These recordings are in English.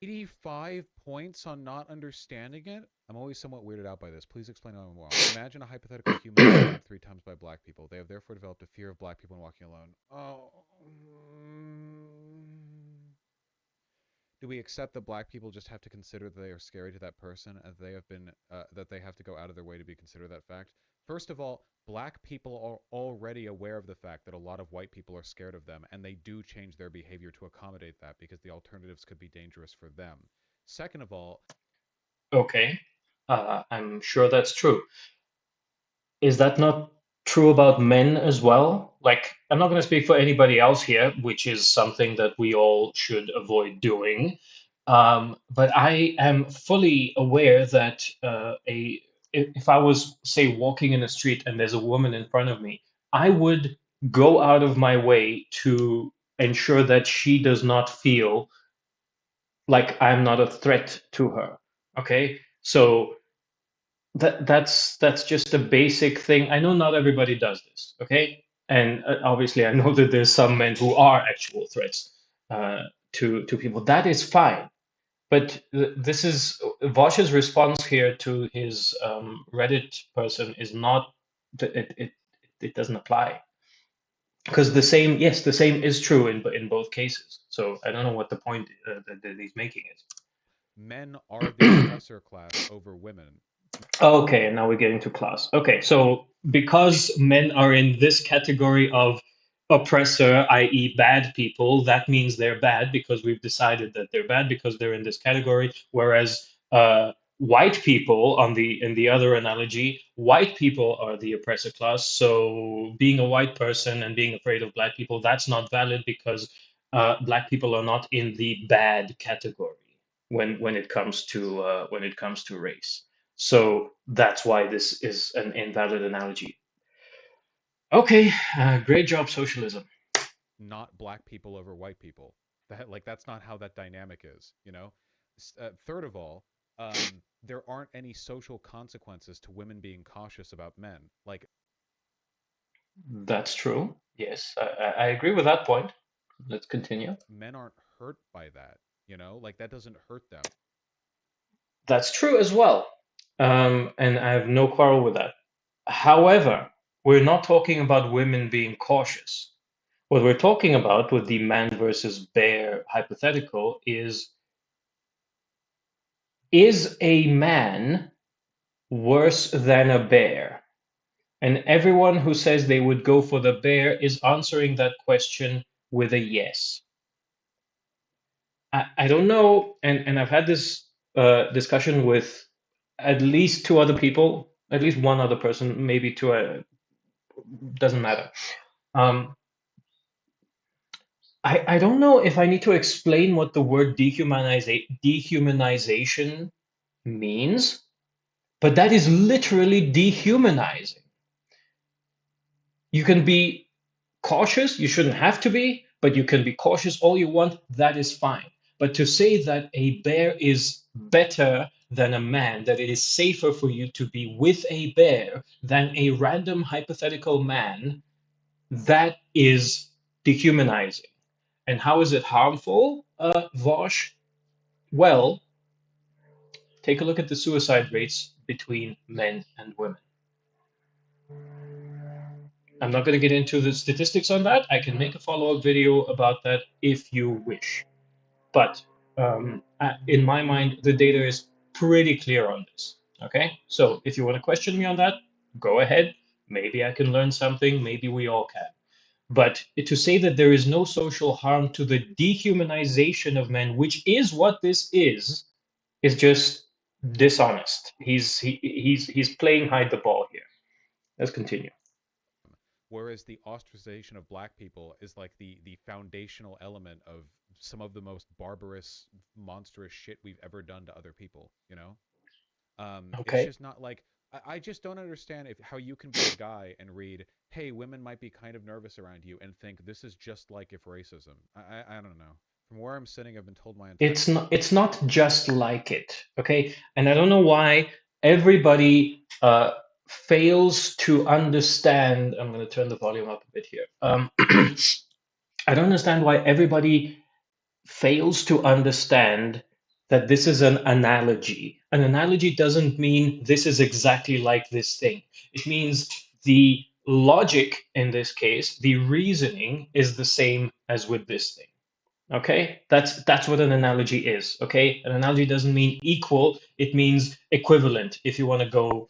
85 points on not understanding it? I'm always somewhat weirded out by this. Please explain how I'm wrong. Imagine a hypothetical human is attacked 3 times by black people. They have therefore developed a fear of black people and walking alone. Oh. Do we accept that black people just have to consider that they are scary to that person, and they have been that they have to go out of their way to be considered that fact? First of all, black people are already aware of the fact that a lot of white people are scared of them, and they do change their behavior to accommodate that because the alternatives could be dangerous for them. Second of all, Okay, I'm sure that's true. Is that not true about men as well? Like, I'm not going to speak for anybody else here, which is something that we all should avoid doing. But I am fully aware that if I was, say, walking in a street and there's a woman in front of me, I would go out of my way to ensure that she does not feel like I'm not a threat to her. Okay, so that's just a basic thing. I know not everybody does this, okay? And obviously, I know that there's some men who are actual threats to people. That is fine, but this is Vaush's response here to his Reddit person is not it doesn't apply because the same yes the same is true in both cases. So I don't know what the point that he's making men are the is. oppressor class over women. Okay, and now we're getting to class. Okay, so because men are in this category of oppressor, i.e., bad people, that means they're bad because we've decided that they're bad because they're in this category. Whereas white people, on the in the other analogy, white people are the oppressor class. So being a white person and being afraid of black people, that's not valid because black people are not in the bad category when it comes to race. So that's why this is an invalid analogy. Okay, great job, socialism. Not black people over white people. That's not how that dynamic is, you know? Third of all, there aren't any social consequences to women being cautious about men. Like, That's true. Yes, I agree with that point. Let's continue. men aren't hurt by that, you know? Like, that doesn't hurt them. That's true as well. And I have no quarrel with that. However, we're not talking about women being cautious. What we're talking about with the man versus bear hypothetical is a man worse than a bear? And everyone who says they would go for the bear is answering that question with a yes. I don't know, and I've had this discussion with at least two other people, at least one other person, maybe two, doesn't matter. Um, I don't know if I need to explain what the word dehumanization means, but that is literally dehumanizing. You can be cautious, you shouldn't have to be, but you can be cautious all you want, that is fine. But to say that a bear is better than a man, that it is safer for you to be with a bear than a random hypothetical man, that is dehumanizing. And how is it harmful, Vaush? Well, take a look at the suicide rates between men and women. I'm not going to get into the statistics on that. I can make a follow up video about that if you wish. But in my mind, the data is pretty clear on this. Okay, so if you want to question me on that, go ahead. Maybe I can learn something. Maybe we all can. But to say that there is no social harm to the dehumanization of men, which is what this is just dishonest. He's playing hide the ball here. Let's continue. Whereas the ostracization of black people is like the foundational element of some of the most barbarous, monstrous shit we've ever done to other people, you know? It's Okay. just not like I just don't understand if how you can be a guy and read, "Hey, women might be kind of nervous around you," and think this is just like if racism. I don't know. From where I'm sitting, I've been told my entire It's not just like it, okay? And I don't know why everybody fails to understand. I'm going to turn the volume up a bit here. I don't understand why everybody fails to understand that this is an analogy. An analogy doesn't mean this is exactly like this thing. It means the logic in this case, the reasoning is the same as with this thing. Okay, that's what an analogy is. Okay, an analogy doesn't mean equal; it means equivalent. If you want to go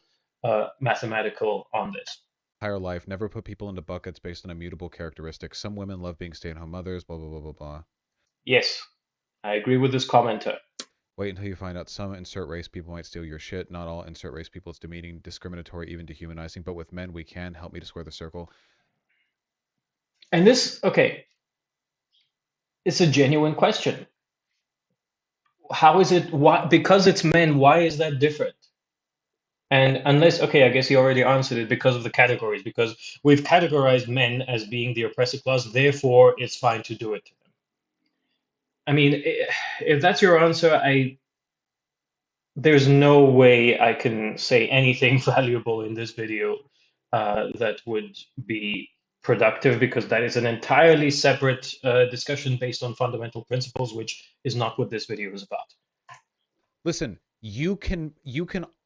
mathematical on this. Entire life, never put people into buckets based on immutable characteristics. Some women love being stay-at-home mothers, blah blah blah blah blah. Yes, I agree with this commenter. Wait until you find out some insert race people might steal your shit. Not all insert race people is demeaning, discriminatory, even dehumanizing. But with men, we can. Help me to square the circle. And this, okay, it's a genuine question. How is it? Why? Because it's men. Why is that different? And unless, okay, I guess he already answered it because of the categories, because we've categorized men as being the oppressive class, therefore it's fine to do it to them. I mean, if that's your answer, there's no way I can say anything valuable in this video that would be productive, because that is an entirely separate discussion based on fundamental principles, which is not what this video is about. Listen, you can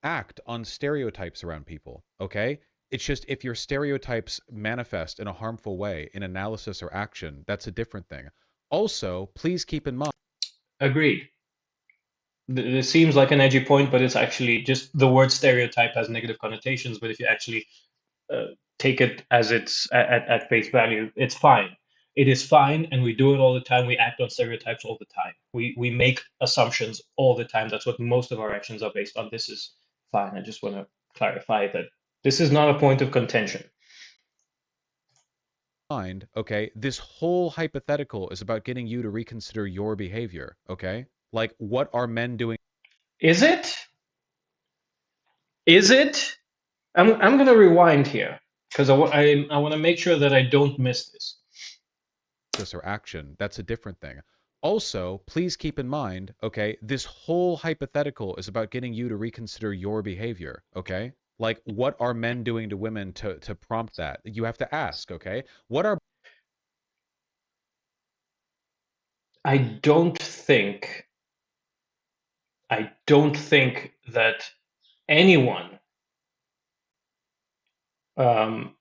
act on stereotypes around people, okay? It's just if your stereotypes manifest in a harmful way in analysis or action, that's a different thing. Also, please keep in mind. Agreed. This seems like an edgy point, but it's actually just the word stereotype has negative connotations. But if you actually uh, take it as it's at face value, it's fine. It is fine, and we do it all the time. We act on stereotypes all the time. We make assumptions all the time. That's what most of our actions are based on. This is fine. I just want to clarify that this is not a point of contention. Okay, this whole hypothetical is about getting you to reconsider your behavior, okay? Like, what are men doing Is it? Is it? I'm going to rewind here because I want to make sure that I don't miss this. this or action? That's a different thing. Also, please keep in mind, okay, this whole hypothetical is about getting you to reconsider your behavior, okay? Like, what are men doing to women to prompt that? You have to ask, okay? What are I don't think I don't think that anyone, um,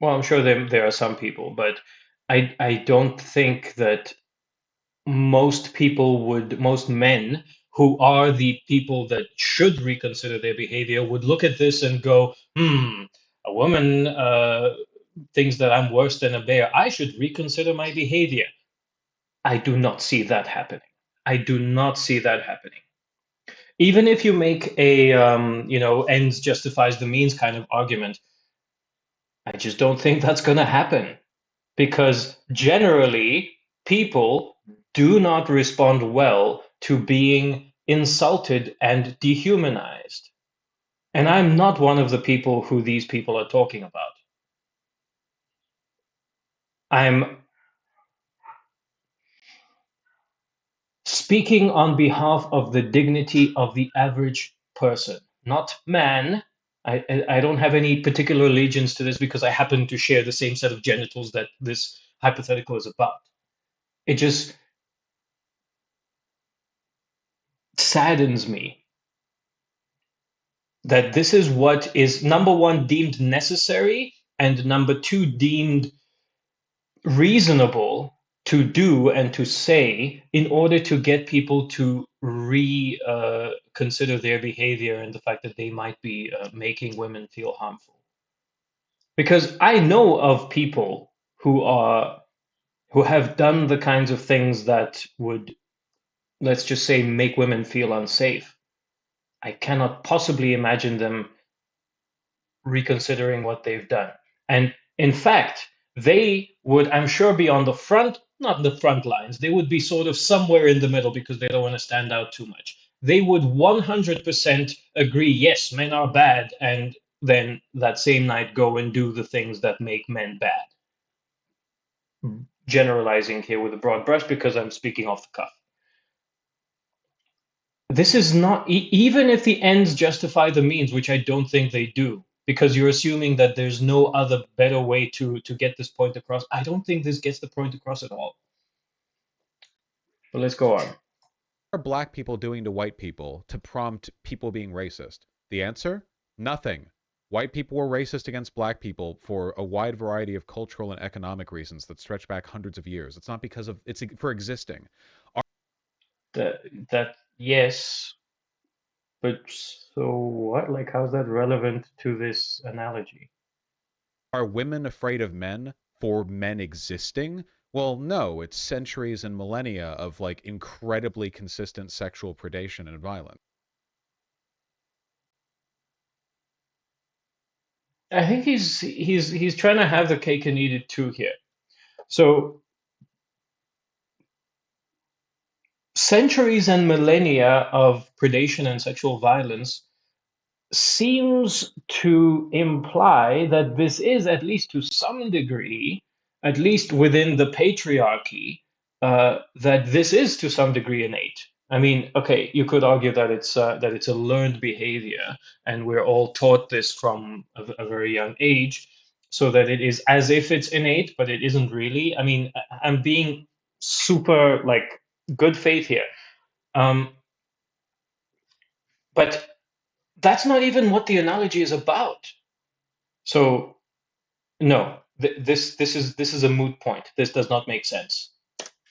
well, I'm sure there are some people, but I don't think that most men who are the people that should reconsider their behavior would look at this and go, a woman thinks that I'm worse than a bear. I should reconsider my behavior. I do not see that happening. I do not see that happening. Even if you make a ends justifies the means kind of argument, I just don't think that's going to happen, because generally people do not respond well to being insulted and dehumanized. And I'm not one of the people who these people are talking about. I'm speaking on behalf of the dignity of the average person, not man. I don't have any particular allegiance to this because I happen to share the same set of genitals that this hypothetical is about. It just saddens me that this is what is, number one, deemed necessary, and number two, deemed reasonable to do and to say in order to get people to reconsider their behavior and the fact that they might be making women feel harmful. Because I know of people who have done the kinds of things that would, let's just say, make women feel unsafe. I cannot possibly imagine them reconsidering what they've done. And in fact, they would, I'm sure, be on the front, not the front lines. They would be sort of somewhere in the middle because they don't want to stand out too much. They would 100% agree, yes, men are bad, and then that same night go and do the things that make men bad. Generalizing here with a broad brush because I'm speaking off the cuff. This is not, even if the ends justify the means, which I don't think they do, because you're assuming that there's no other better way to get this point across. I don't think this gets the point across at all. But let's go on. are black people doing to white people to prompt people being racist? The answer? Nothing. White people were racist against black people for a wide variety of cultural and economic reasons that stretch back hundreds of years. It's not because of it's for existing. That yes, but so what? Like, how's that relevant to this analogy? Are women afraid of men for men existing? Well, no, it's centuries and millennia of like incredibly consistent sexual predation and violence. I think he's trying to have the cake and eat it too here. So centuries and millennia of predation and sexual violence seems to imply that this is, at least to some degree, at least within the patriarchy, that this is to some degree innate. I mean, okay, you could argue that it's a learned behavior, and we're all taught this from a very young age, so that it is as if it's innate, but it isn't really. I mean, I'm being super like good faith here, um, but that's not even what the analogy is about. So no, this is a moot point. This does not make sense.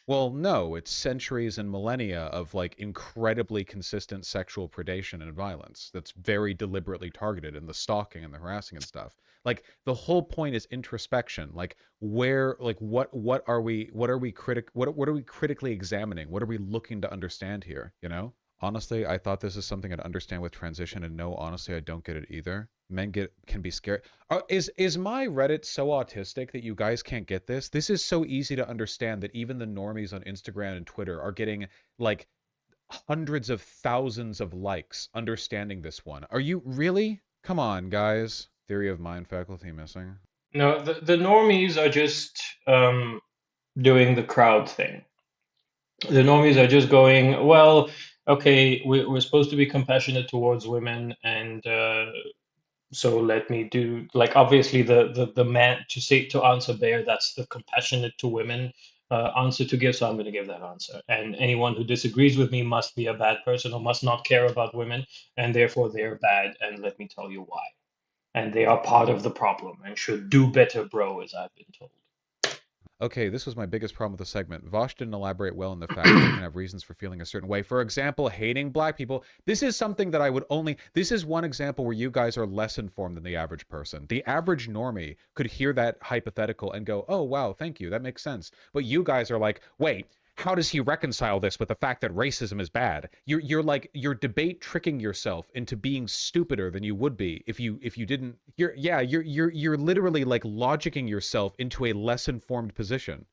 Well, no, it's centuries and millennia of like incredibly consistent sexual predation and violence that's very deliberately targeted in the stalking and the harassing and stuff. Like the whole point is introspection. Like where like what are we what are we critically examining? What are we looking to understand here, you know? Honestly, I thought this is something I'd understand with transition, and no, honestly, I don't get it either. Men get can be scared. Is my Reddit so autistic that you guys can't get this? This is so easy to understand that even the normies on Instagram and Twitter are getting like hundreds of thousands of likes understanding this one. Are you really? Come on, guys. Theory of mind faculty missing. No, the normies are just doing the crowd thing. The normies are just going, well, okay, we're supposed to be compassionate towards women, and so let me do like obviously the man to answer Bear, that's the compassionate to women answer to give, so I'm going to give that answer. And anyone who disagrees with me must be a bad person or must not care about women, and therefore they're bad. And let me tell you why. And they are part of the problem and should do better, bro, as I've been told. Okay, this was my biggest problem with the segment. Vaush didn't elaborate well on the fact that you can have reasons for feeling a certain way. For example, hating black people. This is something that I would only. This is one example where you guys are less informed than the average person. The average normie could hear that hypothetical and go, oh, wow, thank you. That makes sense. But you guys are like, wait, how does he reconcile this with the fact that racism is bad? You're like you're debate tricking yourself into being stupider than you would be if you didn't. You're literally like logicking yourself into a less informed position,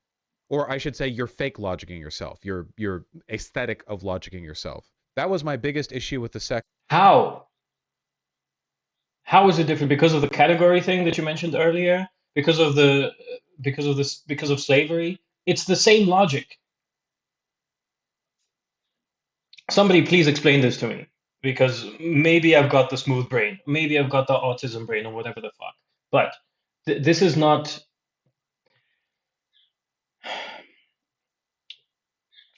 or I should say, you're fake logicking yourself. You're aesthetic of logicking yourself. That was my biggest issue with the sec. How? How is it different? Because of the category thing that you mentioned earlier? Because of the because of slavery? It's the same logic. Somebody please explain this to me, because maybe I've got the smooth brain, maybe I've got the autism brain, or whatever the fuck. But this is not.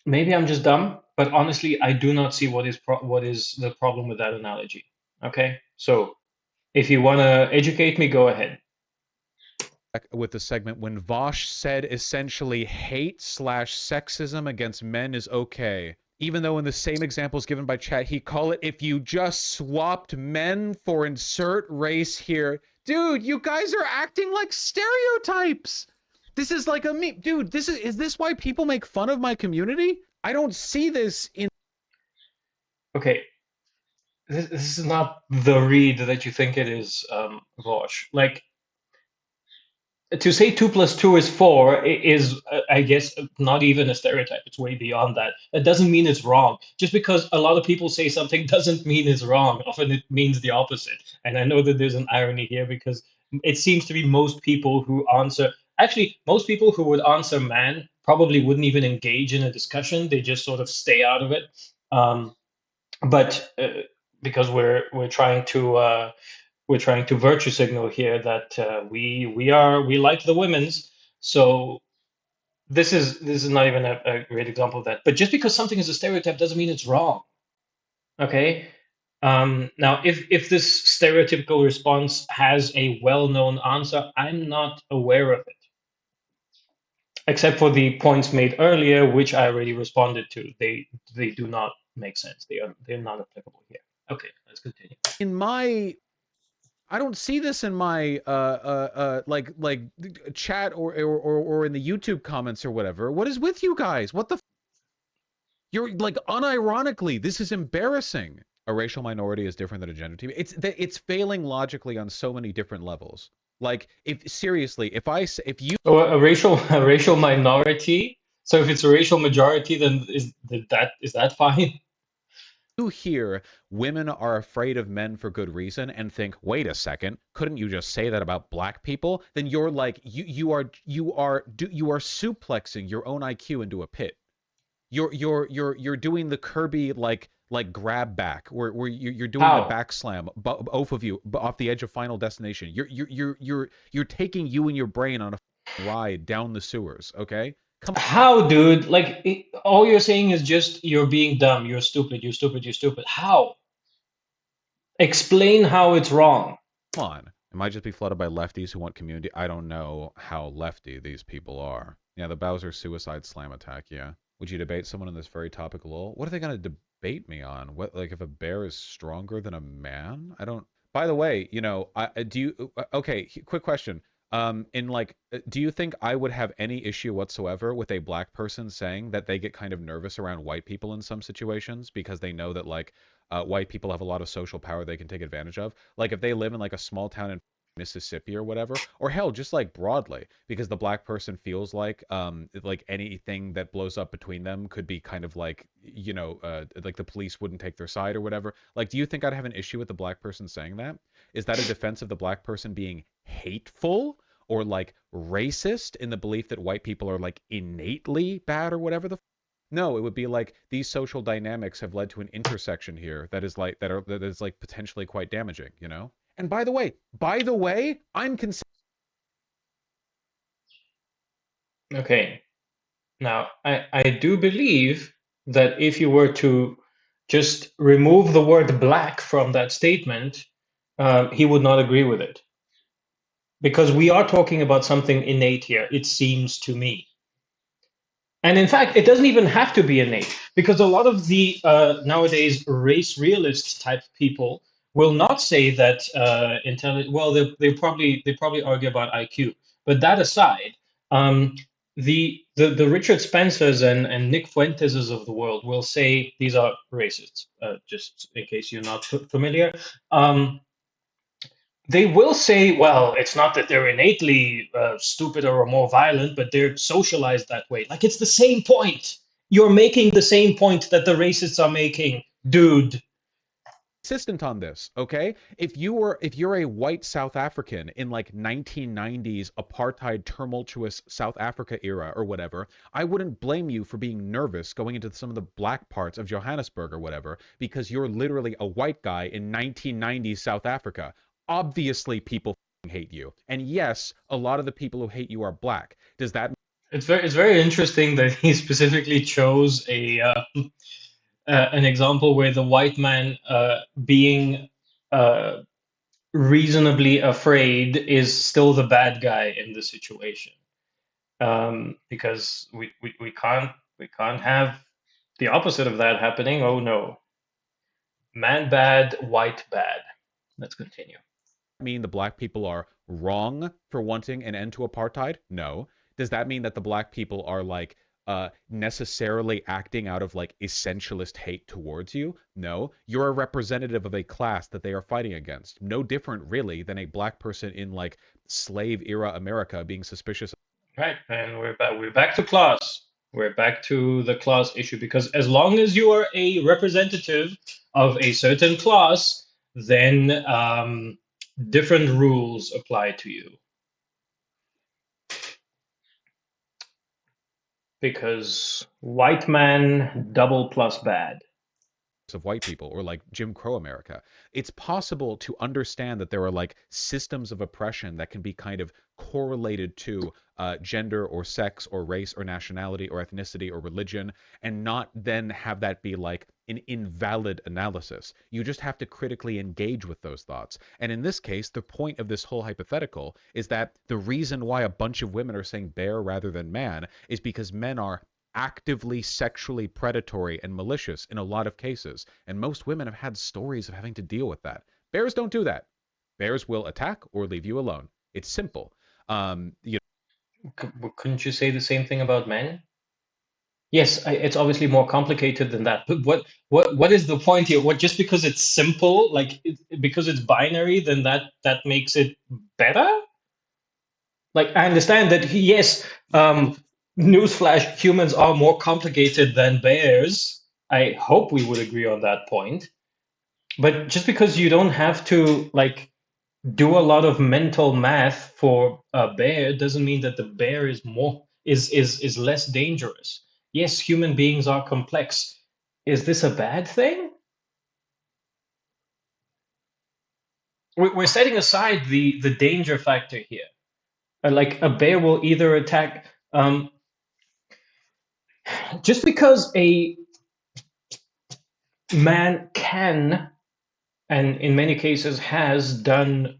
Maybe I'm just dumb, but honestly, I do not see what is the problem with that analogy. Okay, so if you want to educate me, go ahead. With the segment when Vaush said essentially hate slash sexism against men is okay. Even though in the same examples given by chat, he call it if you just swapped men for insert race here. Dude, you guys are acting like stereotypes. This is like a meme. Dude, is this why people make fun of my community? I don't see this in. Okay, this is not the read that you think it is, Vaush. Like, to say 2 plus 2 is 4 is, I guess, not even a stereotype. It's way beyond that. It doesn't mean it's wrong. Just because a lot of people say something doesn't mean it's wrong. Often it means the opposite. And I know that there's an irony here, because it seems to be most people who answer, actually, most people who would answer man probably wouldn't even engage in a discussion. They just sort of stay out of it. But because we're trying to virtue signal here that we like the women's. So this is not even a great example of that. But just because something is a stereotype doesn't mean it's wrong. Okay. Now, if this stereotypical response has a well-known answer, I'm not aware of it, except for the points made earlier, which I already responded to. They do not make sense. They're not applicable here. Okay, let's continue. In my I don't see this in my chat or in the YouTube comments or whatever. What is with you guys? What the You're like unironically, this is embarrassing. A racial minority is different than a gender team. It's failing logically on so many different levels. Like if seriously, if you So a racial minority. So if it's a racial majority, then is that fine? hear women are afraid of men for good reason and think, wait a second, couldn't you just say that about black people? Then you're like you are suplexing your own IQ into a pit. You're doing the Kirby like grab back where you're doing the How? back slam both of you off the edge of Final Destination. You're taking you and your brain on a ride down the sewers. Okay, come How, dude? Like all you're saying is just you're being dumb, you're stupid, you're stupid, you're stupid. How? Explain how it's wrong. on. It might just be flooded by lefties who want community. I don't know how lefty these people are. Yeah, the Bowser suicide slam attack. Yeah. Would you debate someone on this very topic? Lol. What are they gonna debate me on? What, like, if a bear is stronger than a man? I don't. By the way, do you? Okay, quick question. Do you think I would have any issue whatsoever with a black person saying that they get kind of nervous around white people in some situations because they know that white people have a lot of social power they can take advantage of? Like if they live in like a small town in Mississippi or whatever, or hell, just like broadly, because the black person feels like anything that blows up between them could be kind of like the police wouldn't take their side or whatever. Like, do you think I'd have an issue with the black person saying that? Is that a defense of the black person being hateful or like racist in the belief that white people are like innately bad or whatever no, it would be like these social dynamics have led to an intersection here that is like potentially quite damaging, you know? And by the way, I'm considering Okay. Now, I do believe that if you were to just remove the word black from that statement, he would not agree with it. Because we are talking about something innate here, it seems to me. And in fact, it doesn't even have to be innate, because a lot of the nowadays race realist type people will not say that Well, they probably argue about IQ, but that aside, the Richard Spencers and Nick Fuenteses of the world will say these are racists. Just in case you're not familiar, they will say, well, it's not that they're innately stupider or more violent, but they're socialized that way. Like it's the same point. You're making the same point that the racists are making, dude. consistent on this, okay? If you're a white South African in like 1990s apartheid tumultuous South Africa era or whatever, I wouldn't blame you for being nervous going into some of the black parts of Johannesburg or whatever because you're literally a white guy in 1990s South Africa. Obviously people hate you. And yes, a lot of the people who hate you are black. Does that It's very interesting that he specifically chose an example where the white man being uh, reasonably afraid is still the bad guy in the situation. Because we can't have the opposite of that happening. Oh no, man bad, white bad. Let's continue. mean the black people are wrong for wanting an end to apartheid? No. Does that mean that the black people are necessarily acting out of like essentialist hate towards you? No. You're a representative of a class that they are fighting against. No different really than a black person in like slave era America being suspicious. Right, and we're back to class. We're back to the class issue because as long as you are a representative of a certain class, then different rules apply to you. Because white man double plus bad. of white people or like Jim Crow America. It's possible to understand that there are like systems of oppression that can be kind of correlated to gender or sex or race or nationality or ethnicity or religion, and not then have that be like an invalid analysis. You just have to critically engage with those thoughts. And in this case, the point of this whole hypothetical is that the reason why a bunch of women are saying bear rather than man is because men are actively sexually predatory and malicious in a lot of cases. And most women have had stories of having to deal with that. Bears don't do that. Bears will attack or leave you alone. It's simple. You Couldn't you say the same thing about men? Yes, it's obviously more complicated than that. But what is the point here? What, just because it's simple, like because it's binary, then that makes it better? Like I understand that yes, newsflash, humans are more complicated than bears. I hope we would agree on that point. But just because you don't have to like do a lot of mental math for a bear doesn't mean that the bear is more is less dangerous. Yes, human beings are complex. Is this a bad thing? We're setting aside the danger factor here. Like a bear will either attack just because a man can, and in many cases has done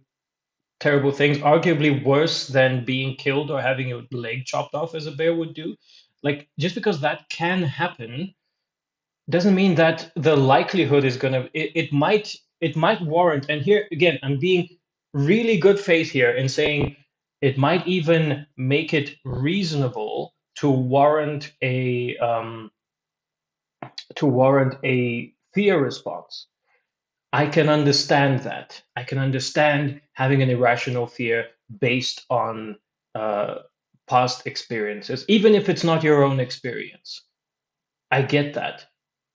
terrible things, arguably worse than being killed or having your leg chopped off as a bear would do. Like just because that can happen doesn't mean that the likelihood is gonna it might warrant, and here again I'm being really good faith here in saying it might even make it reasonable to warrant a fear response. I can understand that. I can understand having an irrational fear based on uh, past experiences, even if it's not your own experience. I get that.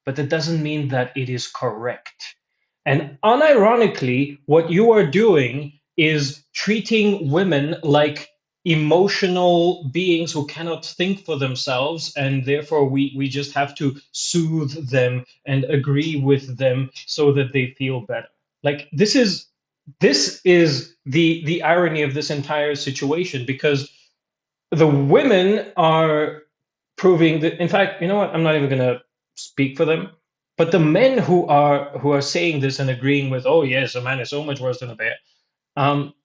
But that doesn't mean that it is correct. And unironically, what you are doing is treating women like emotional beings who cannot think for themselves, and therefore we just have to soothe them and agree with them so that they feel better. Like this is the irony of this entire situation, because the women are proving that, in fact, you know what, I'm not even going to speak for them, but the men who are saying this and agreeing with, oh yes, a man is so much worse than a bear,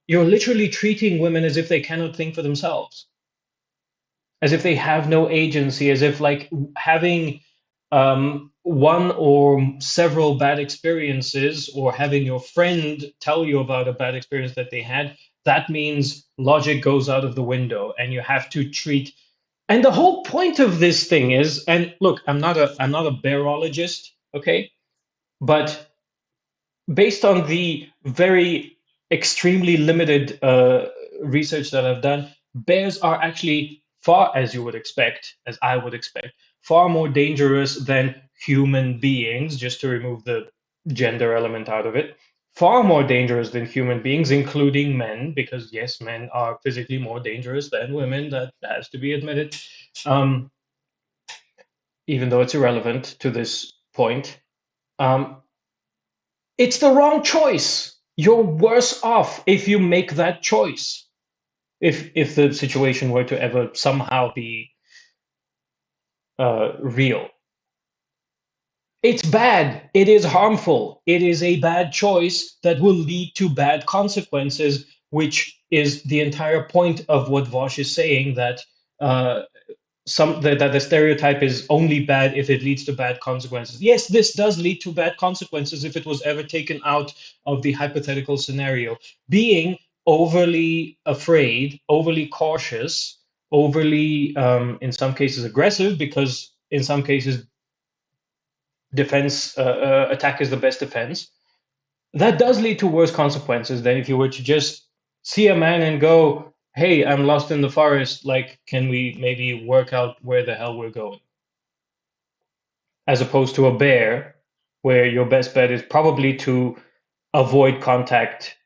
you're literally treating women as if they cannot think for themselves, as if they have no agency, as if like having one or several bad experiences, or having your friend tell you about a bad experience that they had, that means logic goes out of the window and you have to treat. And the whole point of this thing is, and look, I'm not a bearologist, okay, but based on the very extremely limited research that I've done, bears are actually far, as you would expect, as I would expect, far more dangerous than human beings, just to remove the gender element out of it. Far more dangerous than human beings, including men, because yes, men are physically more dangerous than women. That has to be admitted, um, even though it's irrelevant to this point. Um, it's the wrong choice. You're worse off if you make that choice. If the situation were to ever somehow be real, it's bad. It is harmful. It is a bad choice that will lead to bad consequences, which is the entire point of what Vaush is saying, that uh, that the stereotype is only bad if it leads to bad consequences. Yes, this does lead to bad consequences if it was ever taken out of the hypothetical scenario. Being overly afraid, overly cautious, overly, in some cases, aggressive, because in some cases, attack is the best defense. That does lead to worse consequences than if you were to just see a man and go, hey, I'm lost in the forest. Like, can we maybe work out where the hell we're going? As opposed to a bear, where your best bet is probably to avoid contact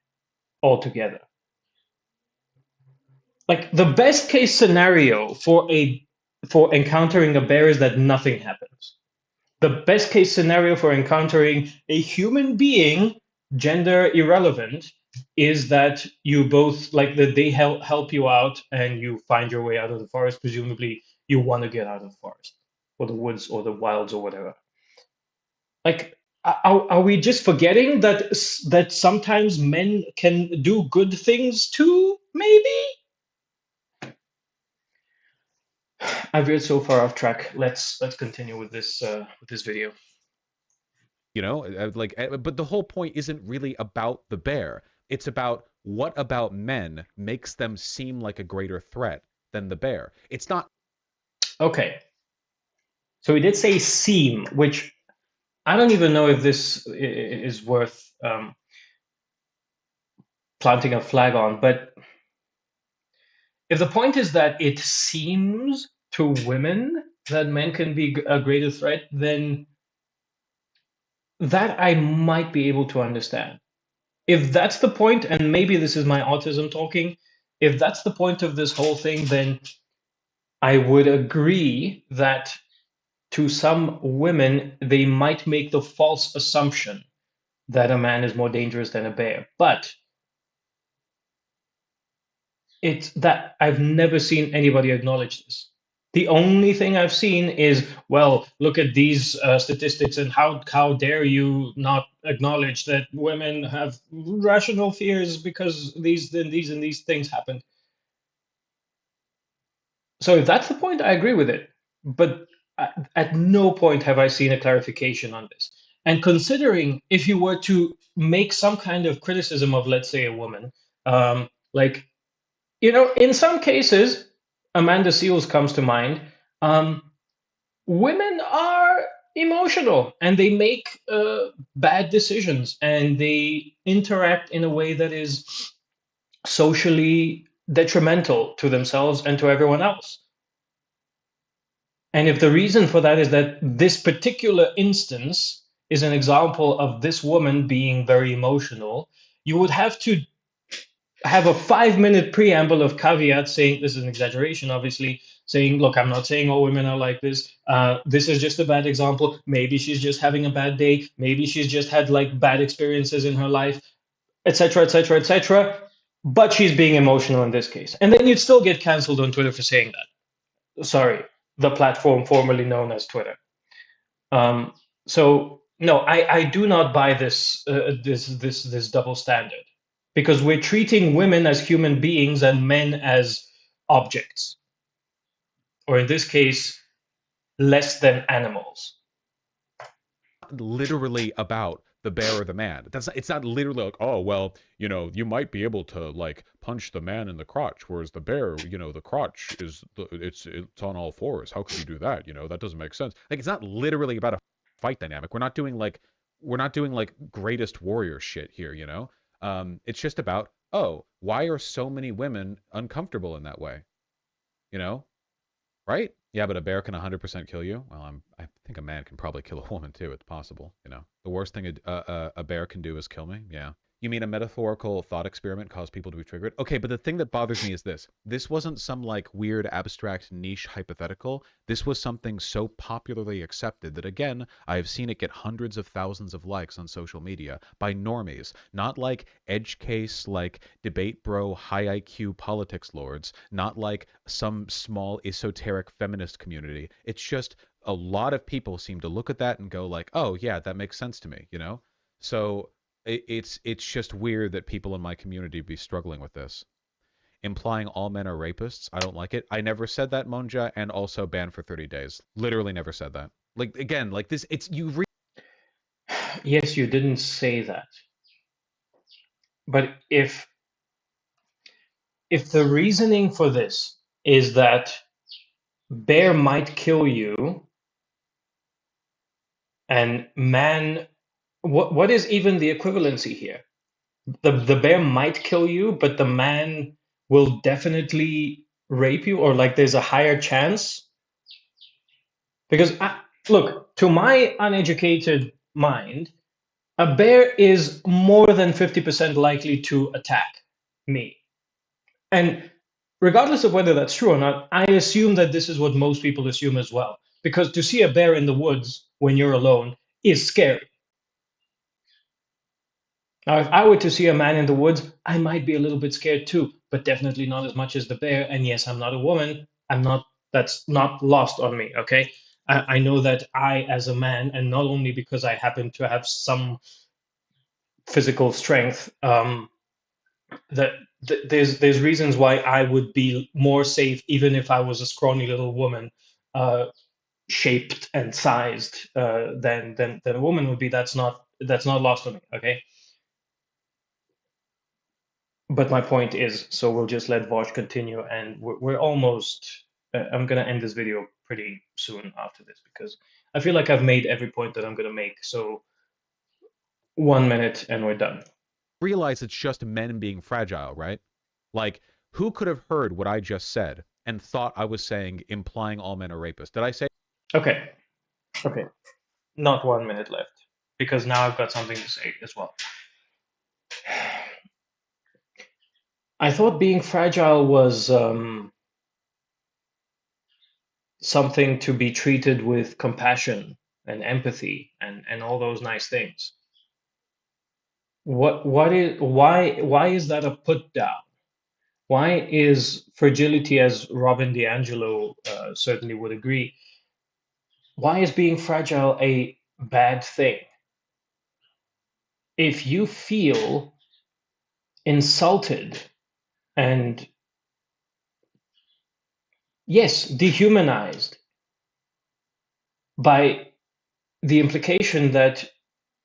altogether. Like the best case scenario for encountering a bear is that nothing happens. The best case scenario for encountering a human being, gender irrelevant, is that you both like that they help you out and you find your way out of the forest. Presumably, you want to get out of the forest or the woods or the wilds or whatever. Like, are we just forgetting that that sometimes men can do good things too? Maybe. I've veered so far off track. Let's continue with this video. You know, but the whole point isn't really about the bear. It's about what about men makes them seem like a greater threat than the bear. It's not Okay, so we did say seem, which I don't even know if this is worth planting a flag on. But if the point is that it seems to women that men can be a greater threat, then that I might be able to understand. If that's the point, and maybe this is my autism talking, if that's the point of this whole thing, then I would agree that to some women, they might make the false assumption that a man is more dangerous than a bear. But it's that I've never seen anybody acknowledge this. The only thing I've seen is, well, look at these statistics, and how dare you not acknowledge that women have rational fears because these things happen. So if that's the point, I agree with it. But at no point have I seen a clarification on this. And considering if you were to make some kind of criticism of, let's say, a woman, like, in some cases, Amanda Seals comes to mind. Um, Women are emotional and they make bad decisions and they interact in a way that is socially detrimental to themselves and to everyone else. And if the reason for that is that this particular instance is an example of this woman being very emotional, you would have to have a 5 minute preamble of caveats saying this is an exaggeration, obviously, saying, look, I'm not saying all women are like this. This is just a bad example. Maybe she's just having a bad day. Maybe she's just had like bad experiences in her life, etc., etc., etc. But she's being emotional in this case. And then you'd still get canceled on Twitter for saying that. Sorry, the platform formerly known as Twitter. Um, so no, I do not buy this double standard because we're treating women as human beings and men as objects, or in this case, less than animals. literally about the bear or the man. It's not literally like, oh well, you might be able to like punch the man in the crotch, whereas the bear, the crotch it's on all fours. How could you do that? That doesn't make sense. Like it's not literally about a fight dynamic. We're not doing like greatest warrior shit here. It's just about, oh, why are so many women uncomfortable in that way? You know? Right? Yeah, but a bear can 100% kill you. Well, I think a man can probably kill a woman too. It's possible. The worst thing a bear can do is kill me. Yeah. You mean a metaphorical thought experiment caused people to be triggered? Okay, but the thing that bothers me is this. This wasn't some like weird abstract niche hypothetical. This was something so popularly accepted that again, I have seen it get hundreds of thousands of likes on social media by normies, not like edge case like debate bro high IQ politics lords, not like some small esoteric feminist community. It's just a lot of people seem to look at that and go like, "Oh, yeah, that makes sense to me." So it's just weird that people in my community be struggling with this. Implying all men are rapists, I don't like it. I never said that, Monja, and also banned for 30 days. Literally never said that. Like again, like this, it's you read. Yes, you didn't say that, but if the reasoning for this is that bear might kill you and man, what is even the equivalency here? The bear might kill you, but the man will definitely rape you, or like there's a higher chance. Because look, to my uneducated mind, a bear is more than 50% likely to attack me. And regardless of whether that's true or not, I assume that this is what most people assume as well. Because to see a bear in the woods when you're alone is scary. Now, if I were to see a man in the woods, I might be a little bit scared too, but definitely not as much as the bear. And yes, I'm not a woman. I'm not, that's not lost on me, okay? I know that I, as a man, and not only because I happen to have some physical strength, that there's reasons why I would be more safe even if I was a scrawny little woman, uh, shaped and sized, than a woman would be. That's not lost on me, okay? But my point is, so we'll just let Vaush continue, and we're almost. I'm gonna end this video pretty soon after this because I feel like I've made every point that I'm gonna make. So 1 minute and we're done. Realize it's just men being fragile, right? Like, who could have heard what I just said and thought I was saying implying all men are rapists? Did I say Okay, okay, not 1 minute left because now I've got something to say as well. I thought being fragile was something to be treated with compassion and empathy and all those nice things. Why is that a put down? Why is fragility, as Robin DiAngelo certainly would agree, why is being fragile a bad thing? If you feel insulted and, yes, dehumanized by the implication that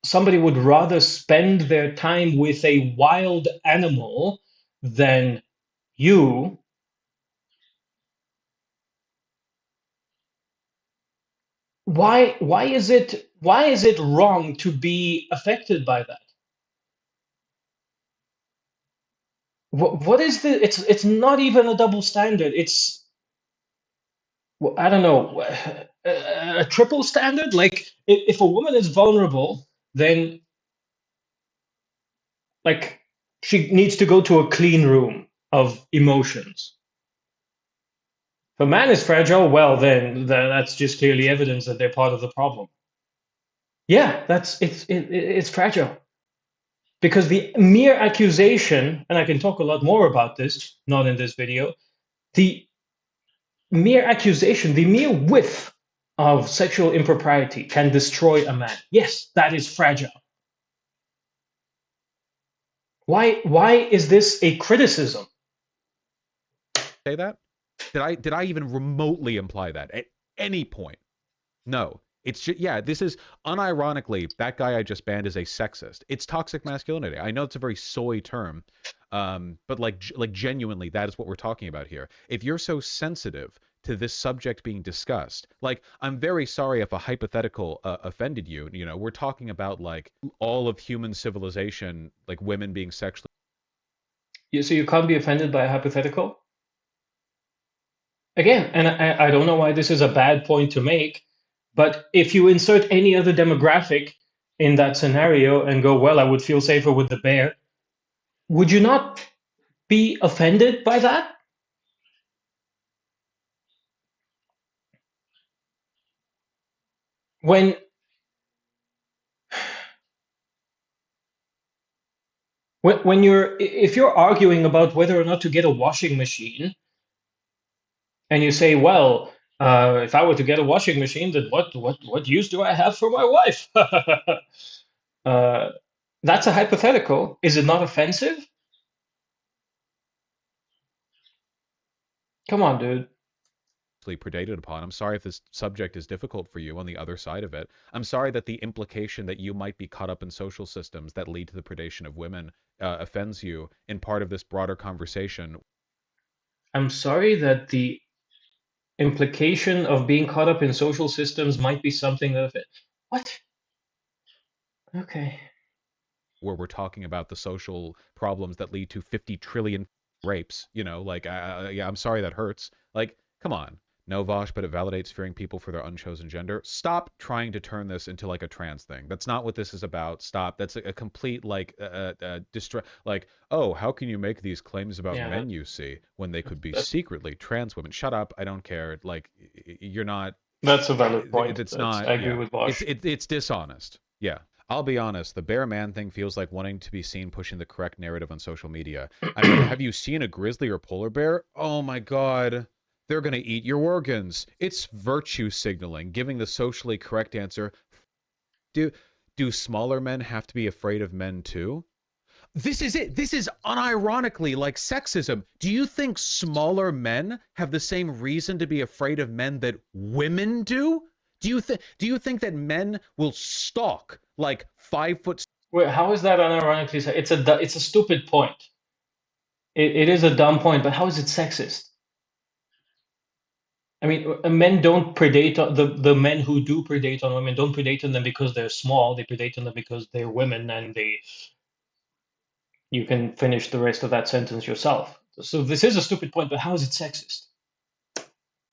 somebody would rather spend their time with a wild animal than you, why is it wrong to be affected by that? What is the it's not even a double standard. It's, well, I don't know, a triple standard. Like, if a woman is vulnerable, then, like, she needs to go to a clean room of emotions. If a man is fragile, well, then that's just clearly evidence that they're part of the problem. Yeah, it's fragile because the mere accusation, and I can talk a lot more about this, not in this video, the mere accusation, the mere whiff of sexual impropriety can destroy a man. Yes, that is fragile. Why is this a criticism? that? Did I even remotely imply that at any point? No. It's just, yeah, this is unironically that guy I just banned is a sexist. It's toxic masculinity. I know it's a very soy term, but like genuinely, that is what we're talking about here. If you're so sensitive to this subject being discussed, like, I'm very sorry if a hypothetical offended you. You know, we're talking about like all of human civilization, like women being sexually. So you can't be offended by a hypothetical? Again, and I don't know why this is a bad point to make, but if you insert any other demographic in that scenario and go, well, I would feel safer with the bear, would you not be offended by that? When when you're if you're arguing about whether or not to get a washing machine, and you say, well, if I were to get a washing machine, then what use do I have for my wife? uh, that's a hypothetical. Is it not offensive? Come on, dude. Predated upon. I'm sorry if this subject is difficult for you on the other side of it. I'm sorry that the implication that you might be caught up in social systems that lead to the predation of women offends you in part of this broader conversation. I'm sorry that the implication of being caught up in social systems might be something of it. What? Okay. Where we're talking about the social problems that lead to 50 trillion rapes, you know, like, yeah, I'm sorry that hurts. Like, come on. No, Vosh, but it validates fearing people for their unchosen gender. Stop trying to turn this into like a trans thing. That's not what this is about. Stop. That's a complete like like, oh, how can you make these claims about Yeah, men you see when they could be that's secretly trans women? Shut up. I don't care. Like, you're not. That's a valid point. It's That's not. I agree Yeah, with Vaush. it's dishonest. Yeah, I'll be honest. The bear man thing feels like wanting to be seen pushing the correct narrative on social media. I mean, have you seen a grizzly or polar bear? Oh my god. They're going to eat your organs. It's virtue signaling, giving the socially correct answer. Do do smaller men have to be afraid of men too? This is it. This is unironically like sexism. Do you think smaller men have the same reason to be afraid of men that women do? Do you think that men will stalk like 5 foot? Wait, how is that unironically? It's a stupid point. It is a dumb point, but how is it sexist? I mean, men don't predate the men who do predate on women don't predate on them because they're small. They predate on them because they're women, and they you can finish the rest of that sentence yourself. So this is a stupid point, but how is it sexist?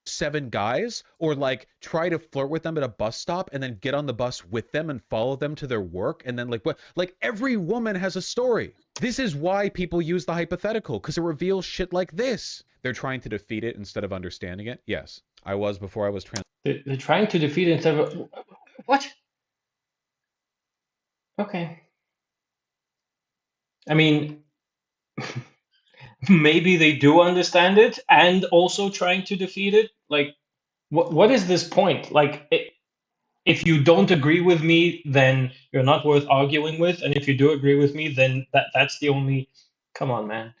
Seven guys, or like try to flirt with them at a bus stop and then get on the bus with them and follow them to their work, and then like what, like every woman has a story. This is why people use the hypothetical, because it reveals shit like this. They're trying to defeat it instead of understanding it. Yes, I was before I was trans. They're trying to defeat it instead of what? Okay. I mean, maybe they do understand it and also trying to defeat it. Like, what is this point? Like, if you don't agree with me, then you're not worth arguing with, and if you do agree with me, then that's the only. Come on, man.